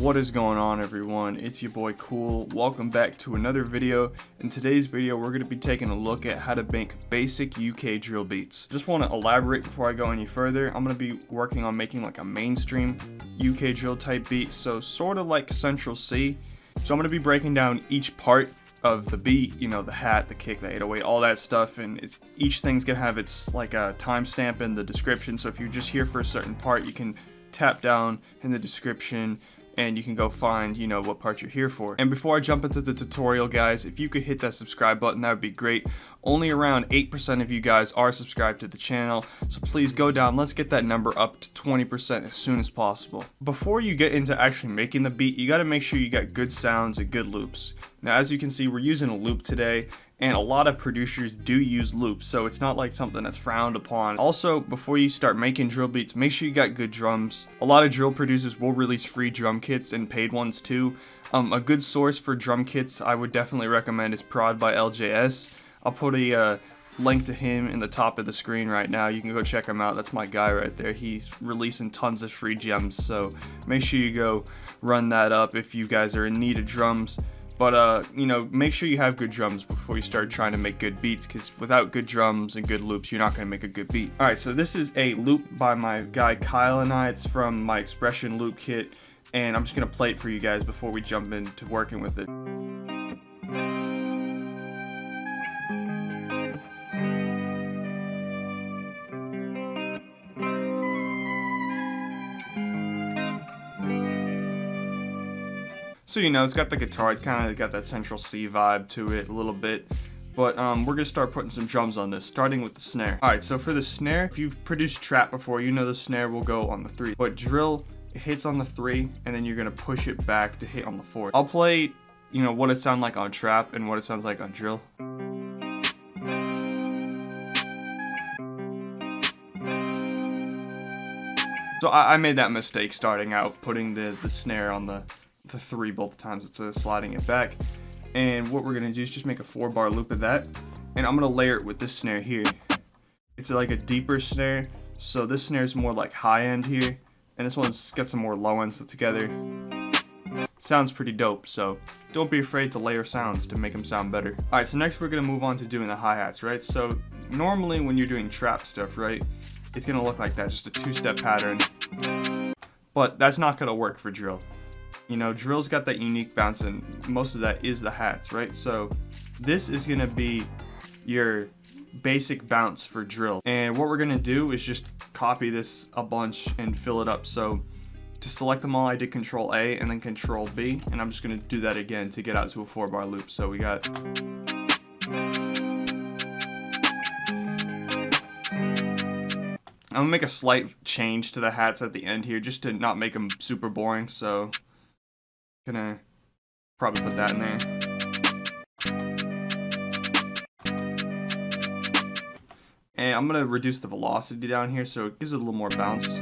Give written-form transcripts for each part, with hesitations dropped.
What is going on, everyone? It's your boy Kuhl. Welcome back to another video. In today's video we're going to be taking a look at how to make basic UK drill beats. Just want to elaborate before I go any further. I'm going to be working on making like a mainstream UK drill type beat, so sort of like Central C. So I'm going to be breaking down each part of the beat, you know, the hat, the kick, the 808, all that stuff, and each thing's gonna have its like a timestamp in the description. So if you're just here for a certain part, you can tap down in the description and you can go find, you know, what part you're here for. And before I jump into the tutorial, guys, if you could hit that subscribe button, that would be great. Only around 8% of you guys are subscribed to the channel, so please go down. Let's get that number up to 20% as soon as possible. Before you get into actually making the beat, you gotta make sure you got good sounds and good loops. Now, as you can see, we're using a loop today, and a lot of producers do use loops, so it's not like something that's frowned upon. Also, before you start making drill beats, make sure you got good drums. A lot of drill producers will release free drum kits and paid ones too. A good source for drum kits I would definitely recommend is Prod by LJS. I'll put a link to him in the top of the screen right now. You can go check him out. That's my guy right there. He's releasing tons of free gems, so make sure you go run that up if you guys are in need of drums. But, you know, make sure you have good drums before you start trying to make good beats, because without good drums and good loops, you're not going to make a good beat. Alright, so this is a loop by my guy Kyle and I. It's from my Expression loop kit, and I'm just going to play it for you guys before we jump into working with it. So, you know, it's got the guitar, it's kind of got that Central C vibe to it a little bit. But we're going to start putting some drums on this, starting with the snare. Alright, so for the snare, if you've produced trap before, you know the snare will go on the 3. But drill, it hits on the 3, and then you're going to push it back to hit on the 4. I'll play, you know, what it sounds like on trap and what it sounds like on drill. So I made that mistake starting out, putting the snare on the 3 both times instead of sliding it back. And what we're gonna do is just make a 4-bar loop of that, and I'm gonna layer it with this snare here. It's like a deeper snare, so this snare is more like high end here, and this one's got some more low ends together. Sounds pretty dope, so don't be afraid to layer sounds to make them sound better. Alright, so next we're gonna move on to doing the hi-hats, right? So normally when you're doing trap stuff, right, it's gonna look like that, just a 2-step pattern. But that's not gonna work for drill. You know, drill's got that unique bounce, and most of that is the hats, right? So this is gonna be your basic bounce for drill. And what we're gonna do is just copy this a bunch and fill it up. So to select them all, I did Control A and then Control B, and I'm just gonna do that again to get out to a 4-bar loop. So we got I'm gonna make a slight change to the hats at the end here just to not make them super boring, so gonna probably put that in there. And I'm gonna reduce the velocity down here so it gives it a little more bounce.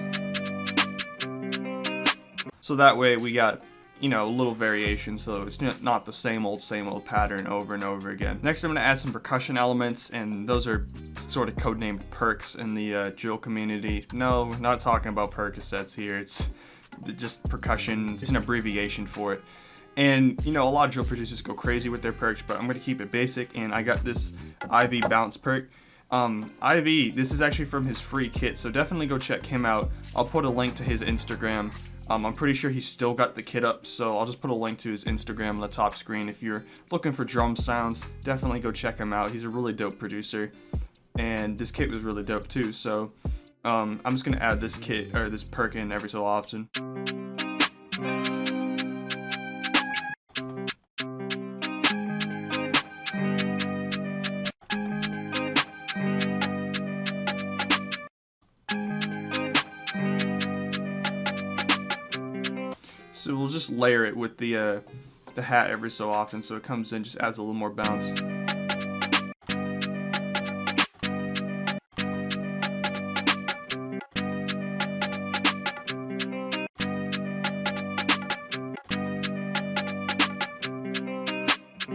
So that way we got, you know, a little variation, so it's not the same old pattern over and over again. Next I'm gonna add some percussion elements, and those are sort of codenamed Percs in the drill community. No, not talking about Percocets here, it's just percussion. It's an abbreviation for it. And you know, a lot of drill producers go crazy with their percs, but I'm going to keep it basic, and I got this Ivy bounce perc. Ivy, this is actually from his free kit, so definitely go check him out. I'll put a link to his Instagram. I'm pretty sure he's still got the kit up, so I'll just put a link to his Instagram on the top screen. If you're looking for drum sounds, definitely go check him out. He's a really dope producer, and this kit was really dope too, so I'm just gonna add this kit or this perk in every so often. So we'll just layer it with the hat every so often, so it comes in, just adds a little more bounce.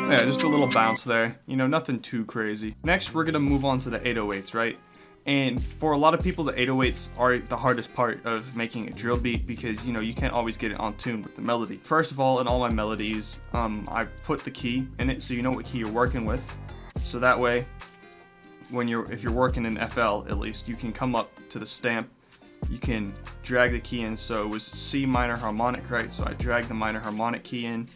Yeah, just a little bounce there. You know, nothing too crazy. Next, we're gonna move on to the 808s, right? And for a lot of people, the 808s are the hardest part of making a drill beat because, you know, you can't always get it on tune with the melody. First of all, in all my melodies, I put the key in it so you know what key you're working with. So that way, if you're working in FL at least, you can come up to the stamp, you can drag the key in. So it was C minor harmonic, right? So I drag the minor harmonic key in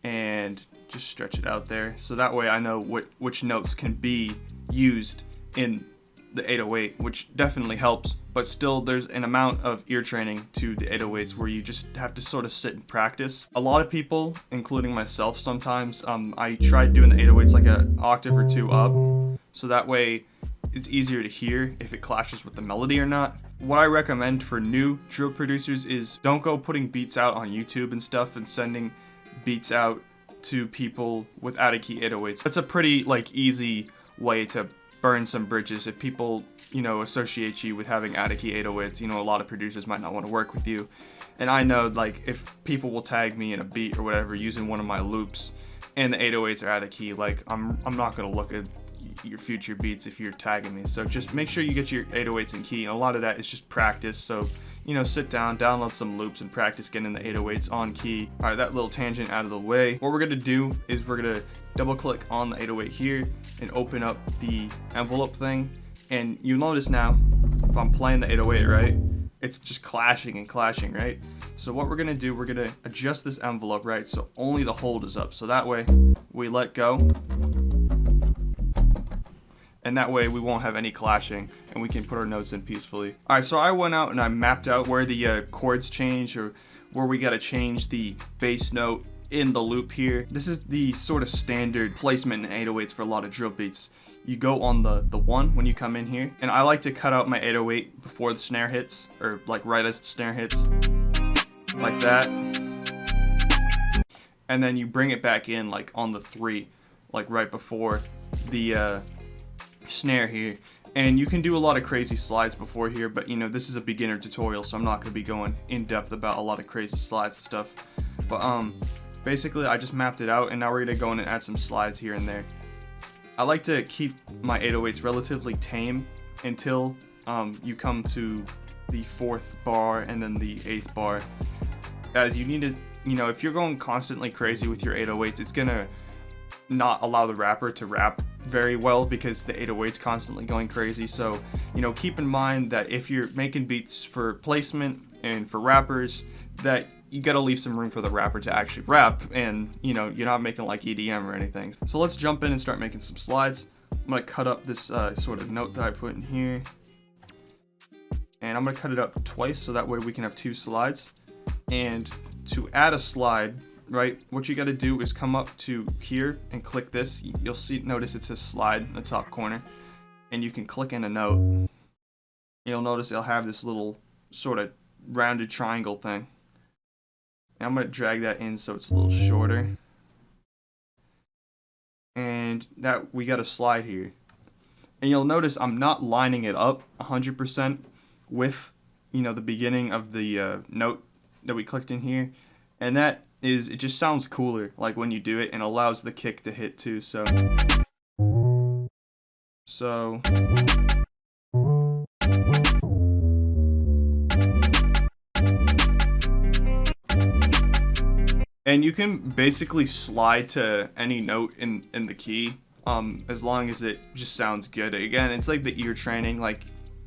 and just stretch it out there. So that way I know which notes can be used in the 808, which definitely helps, but still there's an amount of ear training to the 808s where you just have to sort of sit and practice. A lot of people, including myself sometimes, I tried doing the 808s like an octave or two up, so that way it's easier to hear if it clashes with the melody or not. What I recommend for new drill producers is don't go putting beats out on YouTube and stuff and sending beats out to people with out of key 808s. That's a pretty easy way to burn some bridges. If people, you know, associate you with having out of key 808s, you know, a lot of producers might not want to work with you. And I know, like, if people will tag me in a beat or whatever using one of my loops and the 808s are out of key, like, I'm not gonna look at your future beats if you're tagging me. So just make sure you get your 808s in key, and a lot of that is just practice. So, you know, sit down, download some loops and practice getting the 808s on key. All right, that little tangent out of the way. What we're gonna do is we're gonna double click on the 808 here and open up the envelope thing. And you notice now, if I'm playing the 808, right, it's just clashing and clashing, right? So what we're gonna do, we're gonna adjust this envelope, right, so only the hold is up. So that way we let go, and that way we won't have any clashing and we can put our notes in peacefully. All right, so I went out and I mapped out where the chords change, or where we gotta change the bass note in the loop here. This is the sort of standard placement in 808s for a lot of drill beats. You go on the 1 when you come in here, and I like to cut out my 808 before the snare hits, or like right as the snare hits, like that. And then you bring it back in like on the 3, like right before the snare here. And you can do a lot of crazy slides before here, but you know, this is a beginner tutorial, so I'm not gonna be going in depth about a lot of crazy slides and stuff. But basically I just mapped it out, and now we're gonna go in and add some slides here and there. I like to keep my 808s relatively tame until you come to the 4th bar and then the 8th bar, as you need to, you know, if you're going constantly crazy with your 808s, it's gonna not allow the rapper to rap very well because the 808's constantly going crazy. So, you know, keep in mind that if you're making beats for placement and for rappers, that you gotta leave some room for the rapper to actually rap, and you know, you're not making like EDM or anything. So let's jump in and start making some slides. I'm gonna cut up this sort of note that I put in here, and I'm gonna cut it up twice so that way we can have 2 slides. And to add a slide, right, what you gotta do is come up to here and click this. You'll notice it says slide in the top corner, and you can click in a note. You'll notice it'll have this little sort of rounded triangle thing. And I'm gonna drag that in so it's a little shorter. And that we got a slide here. And you'll notice I'm not lining it up 100% with, you know, the beginning of the note that we clicked in here. And that is, it just sounds cooler like when you do it, and allows the kick to hit too. So and you can basically slide to any note in the key, as long as it just sounds good. Again, it's like the ear training. Like,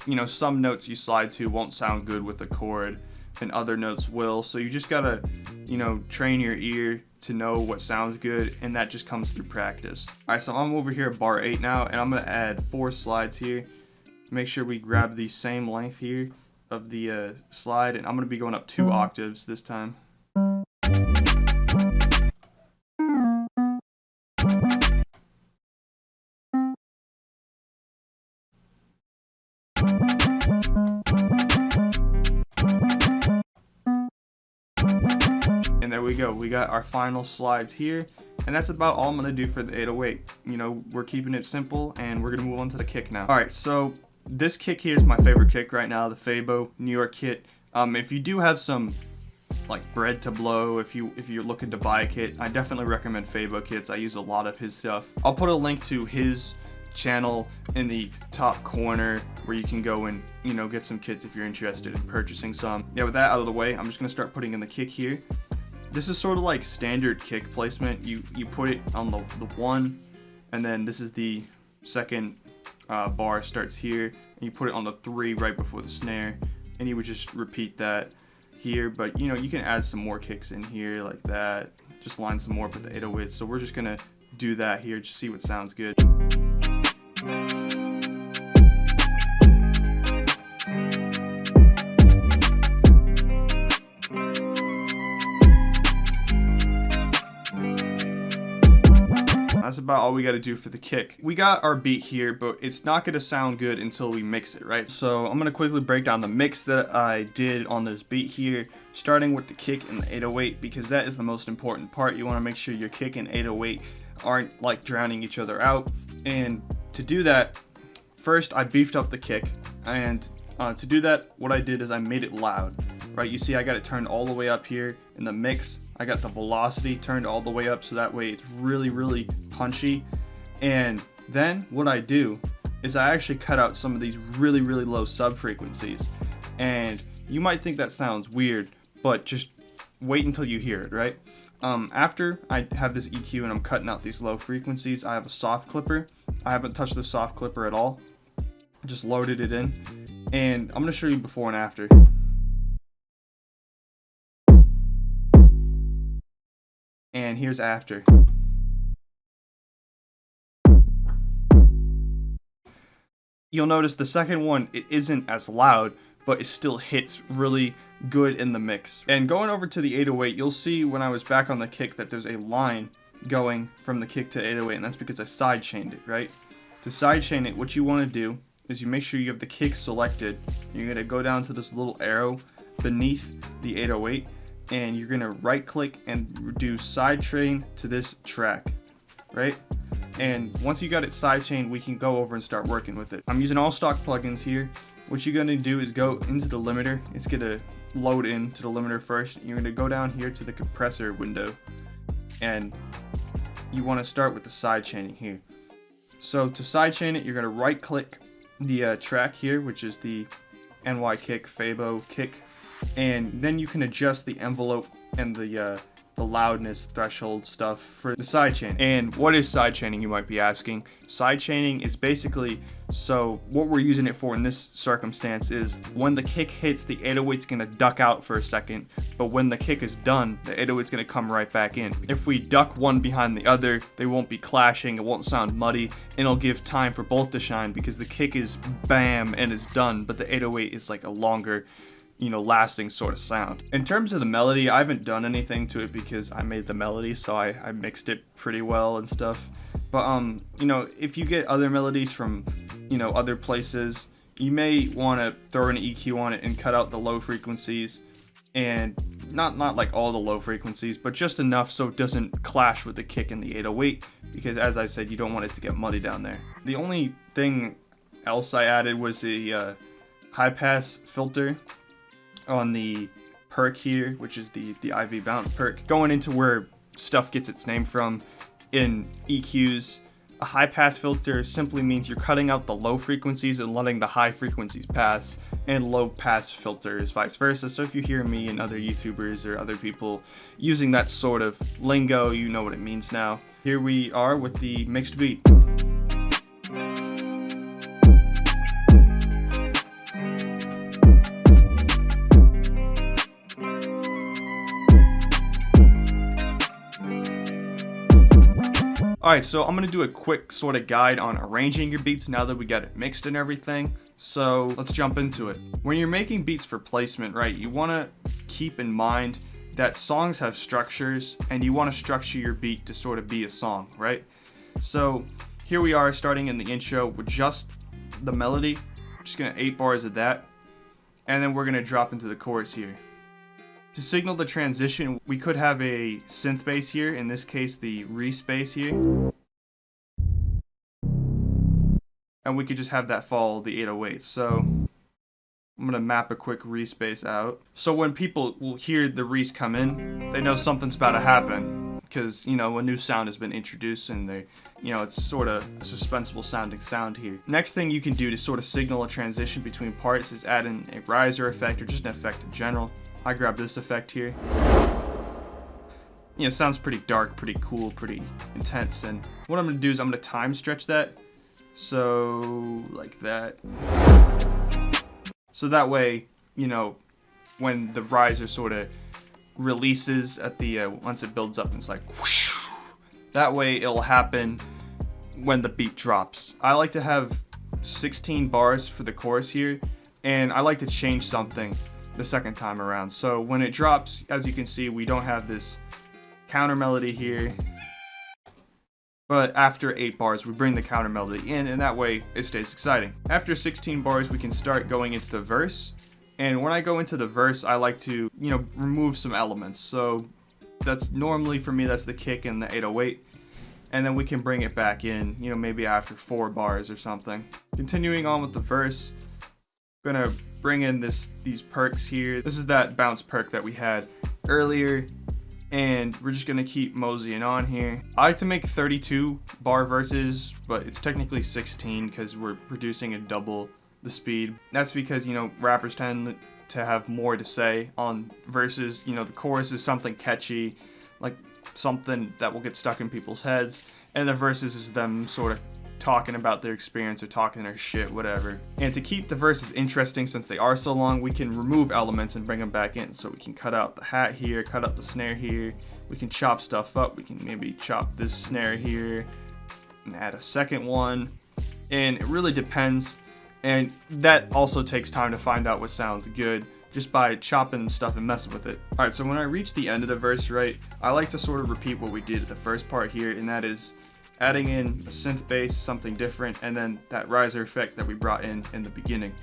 you know, some notes you slide to won't sound good with a chord, and other notes will. So you just gotta, you know, train your ear to know what sounds good, and that just comes through practice. All right, so I'm over here at bar 8 now, and I'm gonna add 4 slides here. Make sure we grab the same length here of the slide, and I'm gonna be going up 2 octaves this time. And there we go, we got our final slides here, and that's about all I'm gonna do for the 808. You know, we're keeping it simple, and we're gonna move on to the kick now. All right, so this kick here is my favorite kick right now, the Fabo New York kit. If you do have some like bread to blow, if you're looking to buy a kit, I definitely recommend Fabo kits. I use a lot of his stuff. I'll put a link to his channel in the top corner where you can go and, you know, get some kits if you're interested in purchasing some. Yeah, with that out of the way, I'm just gonna start putting in the kick here. This is sort of like standard kick placement. You put it on the one, and then this is the second bar starts here, and you put it on the 3 right before the snare, and you would just repeat that here. But you know, you can add some more kicks in here like that, just line some more up with the 808. So we're just gonna do that here, just see what sounds good. That's about all we got to do for the kick. We got our beat here, but it's not going to sound good until we mix it, right? So I'm going to quickly break down the mix that I did on this beat here, starting with the kick and the 808, because that is the most important part. You want to make sure your kick and 808 aren't like drowning each other out. And to do that, first I beefed up the kick, and to do that, what I did is I made it loud, right? You see I got it turned all the way up here in the mix. I got the velocity turned all the way up, so that way it's really, really punchy. And then what I do is I actually cut out some of these really, really low sub frequencies. And you might think that sounds weird, but just wait until you hear it, right? After I have this EQ and I'm cutting out these low frequencies, I have a soft clipper. I haven't touched the soft clipper at all. Just loaded it in. And I'm gonna show you before and after. And here's after. You'll notice the second one, it isn't as loud, but it still hits really good in the mix. And going over to the 808, you'll see when I was back on the kick that there's a line going from the kick to 808, and that's because I sidechained it, right? To sidechain it, what you want to do is you make sure you have the kick selected. You're going to go down to this little arrow beneath the 808, and you're gonna right click and do sidechain to this track, right? And once you got it sidechained, we can go over and start working with it. I'm using all stock plugins here. What you're gonna do is go into the limiter. It's gonna load into the limiter first. You're gonna go down here to the compressor window, and you wanna start with the sidechaining here. So to sidechain it, you're gonna right click the track here, which is the NY kick, Fabo kick. And then you can adjust the envelope and the loudness threshold stuff for the sidechain. And what is sidechaining, you might be asking? Sidechaining is basically, so what we're using it for in this circumstance is when the kick hits, the 808's gonna duck out for a second, but when the kick is done, the 808's gonna come right back in. If we duck one behind the other, they won't be clashing, it won't sound muddy, and it'll give time for both to shine because the kick is bam and it's done, but the 808 is like a longer, you know, lasting sort of sound. In terms of the melody, I haven't done anything to it because I made the melody, so I mixed it pretty well and stuff. But you know, if you get other melodies from, you know, other places, you may want to throw an EQ on it and cut out the low frequencies, and not like all the low frequencies, but just enough so it doesn't clash with the kick and the 808, because as I said, you don't want it to get muddy down there. The only thing else I added was a high pass filter on the perc here, which is the IV bounce perc. Going into where stuff gets its name from in EQs, a high pass filter simply means you're cutting out the low frequencies and letting the high frequencies pass, and low pass filter is vice versa. So if you hear me and other YouTubers or other people using that sort of lingo, you know what it means now. Here we are with the mixed beat. Alright, so I'm going to do a quick sort of guide on arranging your beats now that we got it mixed and everything. So let's jump into it. When you're making beats for placement, right, you want to keep in mind that songs have structures, and you want to structure your beat to sort of be a song, right? So here we are starting in the intro with just the melody. Just going to 8 bars of that, and then we're going to drop into the chorus here. To signal the transition, we could have a synth bass here, in this case the re-space here. And we could just have that follow the 808. So I'm going to map a quick re-space out. So when people will hear the re's come in, they know something's about to happen. because, you know, a new sound has been introduced and they, you know, it's sort of a suspenseful sounding sound here. Next thing you can do to sort of signal a transition between parts is add in a riser effect or just an effect in general. I grab this effect here. You know, it sounds pretty dark, pretty cool, pretty intense. And what I'm gonna do is I'm gonna time stretch that. So like that. So that way, you know, when the riser sort of releases at the, once it builds up and it's like, whoosh, that way it'll happen when the beat drops. I like to have 16 bars for the chorus here, and I like to change something the second time around. So when it drops, as you can see, we don't have this counter melody here, but after 8 bars we bring the counter melody in, and that way it stays exciting. After 16 bars we can start going into the verse, and when I go into the verse I like to, you know, remove some elements. So that's normally for me, that's the kick and the 808, and then we can bring it back in, you know, maybe after 4 bars or something. Continuing on with the verse, I'm gonna bring in these percs here. This is that bounce perc that we had earlier, and we're just gonna keep moseying on here. I like to make 32 bar verses, but it's technically 16 because we're producing a double the speed. That's because, you know, rappers tend to have more to say on verses. You know, the chorus is something catchy, like something that will get stuck in people's heads, and the verses is them sort of talking about their experience or talking their shit, whatever. And to keep the verses interesting, since they are so long, we can remove elements and bring them back in. So we can cut out the hat here, cut out the snare here, we can chop stuff up, we can maybe chop this snare here and add a second one, and it really depends. And that also takes time to find out what sounds good, just by chopping stuff and messing with it. Alright, so when I reach the end of the verse, right, I like to sort of repeat what we did at the first part here, and that is adding in a synth bass, something different, and then that riser effect that we brought in the beginning.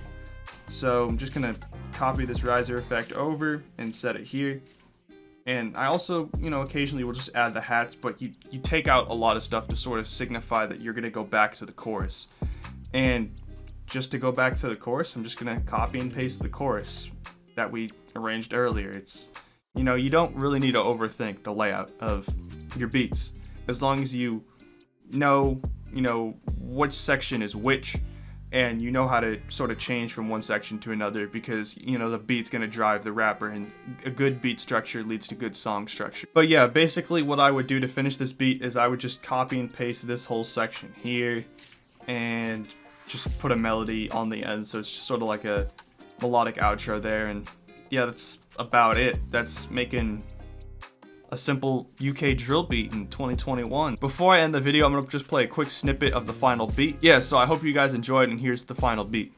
So I'm just gonna copy this riser effect over and set it here. And I also, you know, occasionally will just add the hats, but you take out a lot of stuff to sort of signify that you're gonna go back to the chorus. And just to go back to the chorus, I'm just gonna copy and paste the chorus that we arranged earlier. It's, you know, you don't really need to overthink the layout of your beats, as long as you know, which section is which, and you know how to sort of change from one section to another, because, you know, the beat's gonna drive the rapper, and a good beat structure leads to good song structure. But yeah, basically what I would do to finish this beat is I would just copy and paste this whole section here and just put a melody on the end, so it's just sort of like a melodic outro there. And yeah, that's about it. That's making a simple UK drill beat in 2021. Before I end the video, I'm gonna just play a quick snippet of the final beat. Yeah, so I hope you guys enjoyed, and here's the final beat.